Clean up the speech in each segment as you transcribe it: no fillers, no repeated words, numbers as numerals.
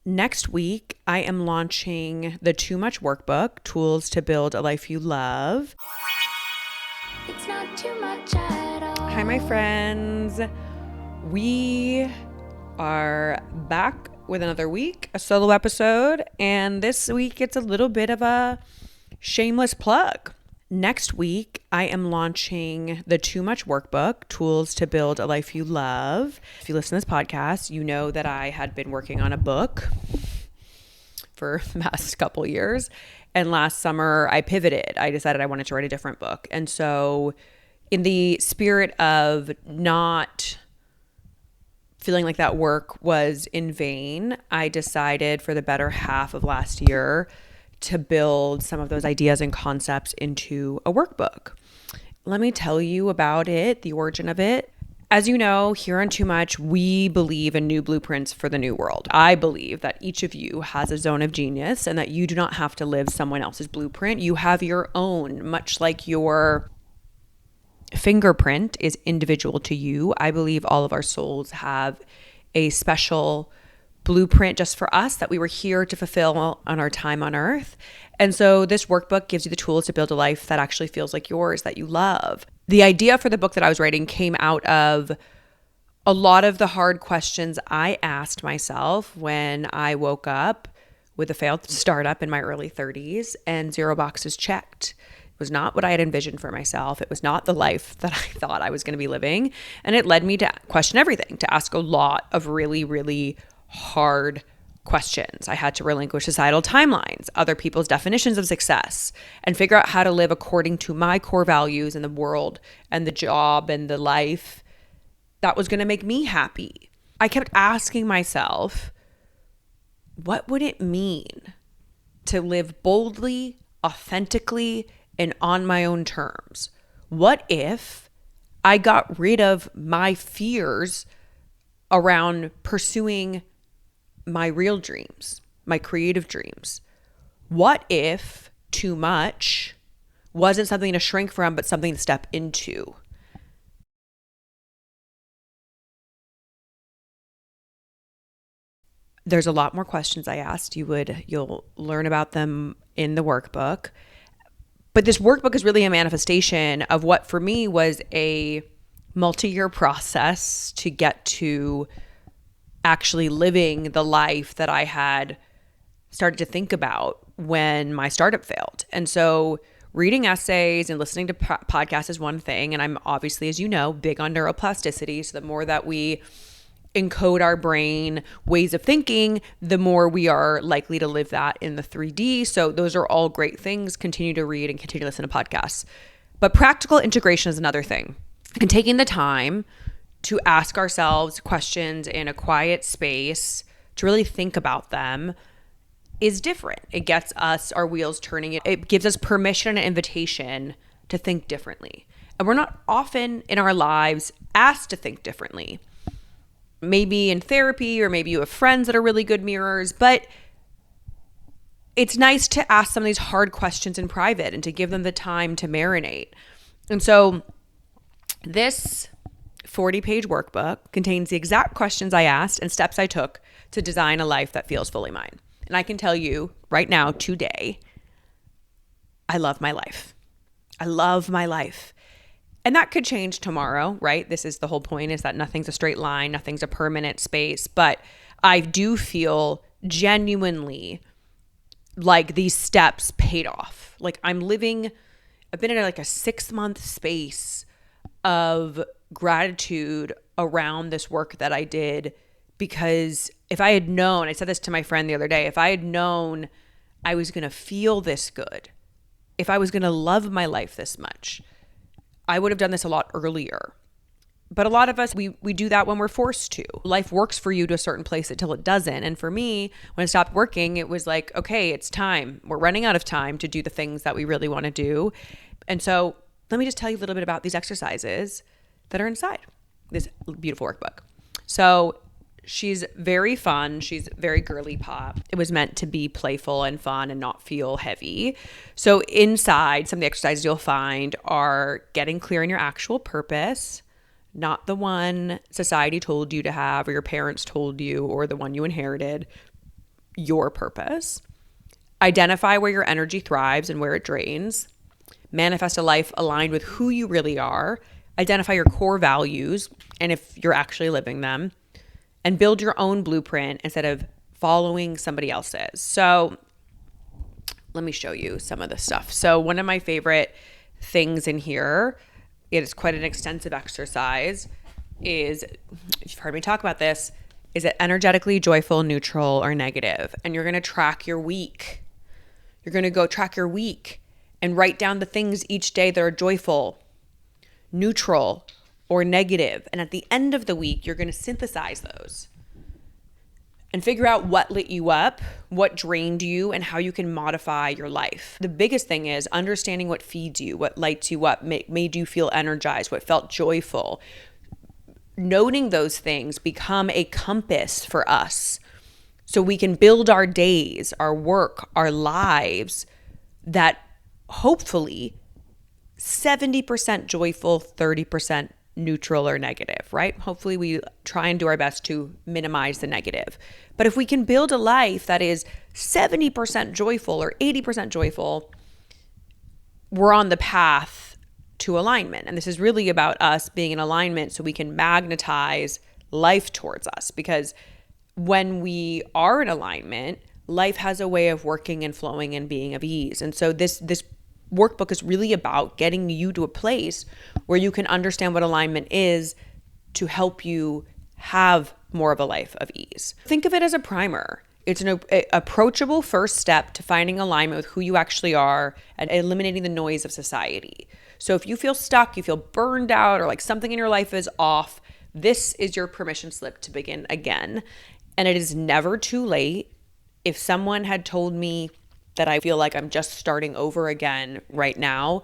Next week, I am launching the Too Much Workbook, Tools to Build a Life You Love. It's not too much at all. Hi, my friends. We are back with another week, a solo episode, and this week it's a little bit of a shameless plug. Next week, I am launching the Too Much Workbook, Tools to Build a Life You Love. If you listen to this podcast, you know that I had been working on a book for the past couple years. And last summer, I pivoted. I decided I wanted to write a different book. And so in the spirit of not feeling like that work was in vain, I decided for the better half of last year to build some of those ideas and concepts into a workbook. Let me tell you about it, the origin of it. As you know, here on Too Much, we believe in new blueprints for the new world. I believe that each of you has a zone of genius and that you do not have to live someone else's blueprint. You have your own, much like your fingerprint is individual to you. I believe all of our souls have a special blueprint just for us that we were here to fulfill on our time on earth. And so this workbook gives you the tools to build a life that actually feels like yours, that you love. The idea for the book that I was writing came out of a lot of the hard questions I asked myself when I woke up with a failed startup in my early 30s and 0 boxes checked. It was not what I had envisioned for myself. It was not the life that I thought I was going to be living. And it led me to question everything, to ask a lot of really, really hard questions. I had to relinquish societal timelines, other people's definitions of success, and figure out how to live according to my core values in the world and the job and the life that was going to make me happy. I kept asking myself, what would it mean to live boldly, authentically, and on my own terms? What if I got rid of my fears around pursuing my real dreams, my creative dreams? What if too much wasn't something to shrink from, but something to step into? There's a lot more questions I asked. You'll learn about them in the workbook. But this workbook is really a manifestation of what for me was a multi-year process to get to actually living the life that I had started to think about when my startup failed. And so reading essays and listening to podcasts is one thing. And I'm obviously, as you know, big on neuroplasticity. So the more that we encode our brain ways of thinking, the more we are likely to live that in the 3D. So those are all great things. Continue to read and continue to listen to podcasts. But practical integration is another thing. And taking the time to ask ourselves questions in a quiet space, to really think about them, is different. It gets us, our wheels turning. It gives us permission and an invitation to think differently. And we're not often in our lives asked to think differently. Maybe in therapy, or maybe you have friends that are really good mirrors, but it's nice to ask some of these hard questions in private and to give them the time to marinate. And so this 40-page workbook contains the exact questions I asked and steps I took to design a life that feels fully mine. And I can tell you right now, today, I love my life. I love my life. And that could change tomorrow, right? This is the whole point, is that nothing's a straight line, nothing's a permanent space. But I do feel genuinely like these steps paid off. Like I've been in like a 6-month space of gratitude around this work that I did, because if I had known, I said this to my friend the other day, if I had known I was going to feel this good, if I was going to love my life this much, I would have done this a lot earlier. But a lot of us, we do that when we're forced to. Life works for you to a certain place until it doesn't. And for me, when it stopped working, it was like, okay, it's time. We're running out of time to do the things that we really want to do. And so let me just tell you a little bit about these exercises that are inside this beautiful workbook. So she's very fun. She's very girly pop. It was meant to be playful and fun and not feel heavy. So inside, some of the exercises you'll find are getting clear on your actual purpose, not the one society told you to have or your parents told you or the one you inherited. your purpose. Identify where your energy thrives and where it drains. Manifest a life aligned with who you really are. Identify your core values and if you're actually living them. And build your own blueprint instead of following somebody else's. So let me show you some of the stuff. So one of my favorite things in here, it is quite an extensive exercise, is, you've heard me talk about this, is it energetically joyful, neutral, or negative? And you're going to track your week. You're going to go track your week and write down the things each day that are joyful, neutral, or negative. And at the end of the week, you're going to synthesize those and figure out what lit you up, what drained you, and how you can modify your life. The biggest thing is understanding what feeds you, what lights you up, made you feel energized, what felt joyful. Noting those things become a compass for us so we can build our days, our work, our lives that hopefully 70% joyful, 30% neutral or negative, right? Hopefully we try and do our best to minimize the negative. But if we can build a life that is 70% joyful or 80% joyful, we're on the path to alignment. And this is really about us being in alignment so we can magnetize life towards us. Because when we are in alignment, life has a way of working and flowing and being of ease. And so this workbook is really about getting you to a place where you can understand what alignment is to help you have more of a life of ease. Think of it as a primer. It's an approachable first step to finding alignment with who you actually are and eliminating the noise of society. So if you feel stuck, you feel burned out, or like something in your life is off, this is your permission slip to begin again. And it is never too late. If someone had told me that I feel like I'm just starting over again right now,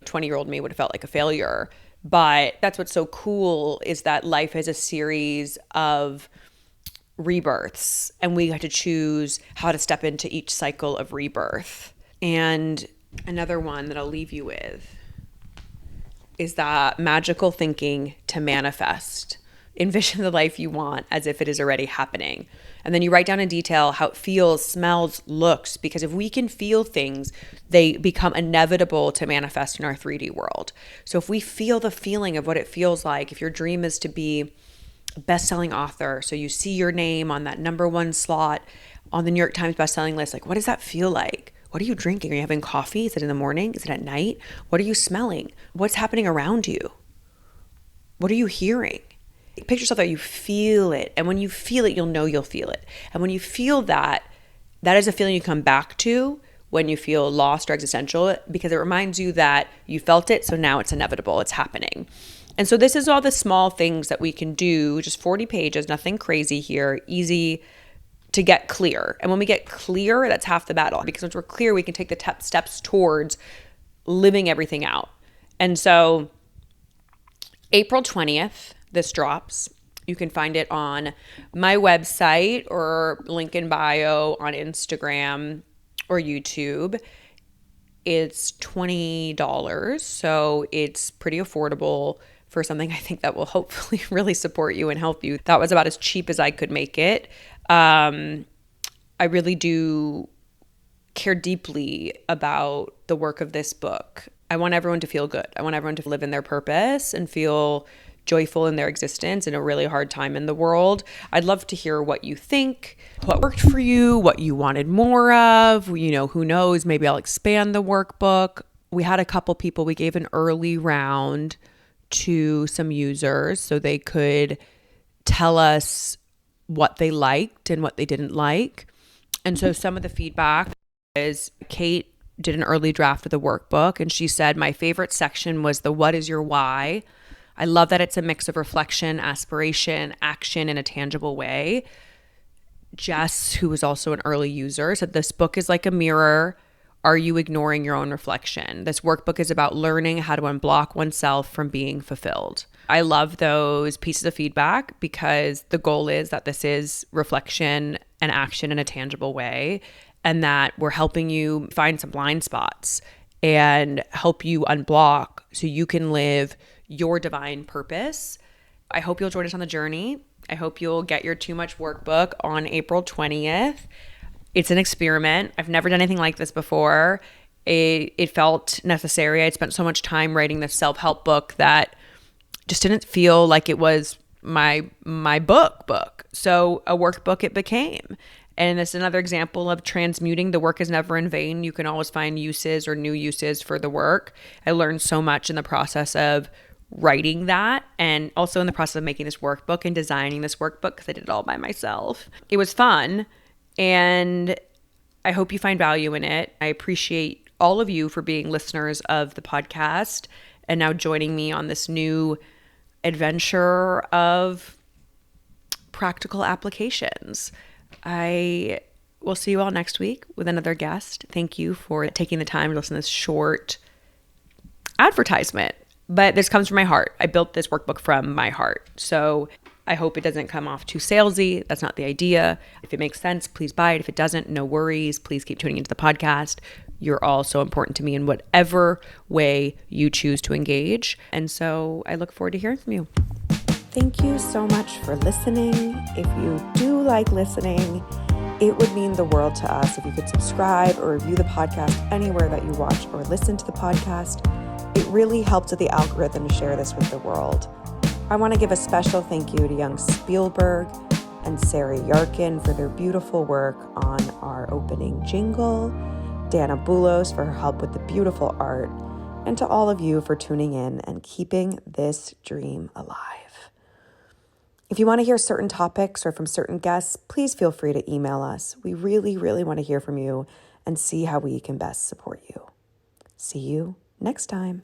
20-year-old me would have felt like a failure. But that's what's so cool, is that life is a series of rebirths, and we have to choose how to step into each cycle of rebirth. And another one that I'll leave you with is that magical thinking to manifest. Envision the life you want as if it is already happening. And then you write down in detail how it feels, smells, looks, because if we can feel things, they become inevitable to manifest in our 3D world. So if we feel the feeling of what it feels like, if your dream is to be a best-selling author, so you see your name on that #1 slot on the New York Times best-selling list, like, what does that feel like? What are you drinking? Are you having coffee? Is it in the morning? Is it at night? What are you smelling? What's happening around you? What are you hearing? Picture yourself that you feel it. And when you feel it, you'll know you'll feel it. And when you feel that, that is a feeling you come back to when you feel lost or existential, because it reminds you that you felt it, so now it's inevitable, it's happening. And so this is all the small things that we can do, just 40 pages, nothing crazy here, easy to get clear. And when we get clear, that's half the battle, because once we're clear, we can take the steps towards living everything out. And so April 20th, this drops. You can find it on my website or link in bio on Instagram or YouTube. It's $20, so it's pretty affordable for something I think that will hopefully really support you and help you. That was about as cheap as I could make it. I really do care deeply about the work of this book. I want everyone to feel good. I want everyone to live in their purpose and feel joyful in their existence in a really hard time in the world. I'd love to hear what you think, what worked for you, what you wanted more of. You know, who knows, maybe I'll expand the workbook. We had a couple people, we gave an early round to some users so they could tell us what they liked and what they didn't like. And so some of the feedback is Kate did an early draft of the workbook, and she said, my favorite section was the what is your why. I love that it's a mix of reflection, aspiration, action in a tangible way. Jess, who was also an early user, said this book is like a mirror. Are you ignoring your own reflection? This workbook is about learning how to unblock oneself from being fulfilled. I love those pieces of feedback because the goal is that this is reflection and action in a tangible way, and that we're helping you find some blind spots and help you unblock so you can live your divine purpose. I hope you'll join us on the journey. I hope you'll get your Too Much Workbook on April 20th. It's an experiment. I've never done anything like this before. It felt necessary. I'd spent so much time writing this self-help book that just didn't feel like it was my book. So a workbook it became. And it's another example of transmuting. The work is never in vain. You can always find uses or new uses for the work. I learned so much in the process of writing that, and also in the process of making this workbook and designing this workbook, because I did it all by myself. It was fun, and I hope you find value in it. I appreciate all of you for being listeners of the podcast and now joining me on this new adventure of practical applications. I will see you all next week with another guest. Thank you for taking the time to listen to this short advertisement. But this comes from my heart. I built this workbook from my heart. So I hope it doesn't come off too salesy. That's not the idea. If it makes sense, please buy it. If it doesn't, no worries. Please keep tuning into the podcast. You're all so important to me in whatever way you choose to engage. And so I look forward to hearing from you. Thank you so much for listening. If you do like listening, it would mean the world to us if you could subscribe or review the podcast anywhere that you watch or listen to the podcast. It really helps with the algorithm to share this with the world. I want to give a special thank you to young Spielberg and Sarah Yarkin for their beautiful work on our opening jingle, Dana Boulos for her help with the beautiful art, and to all of you for tuning in and keeping this dream alive. If you want to hear certain topics or from certain guests, please feel free to email us. We really, really want to hear from you and see how we can best support you. See you next time.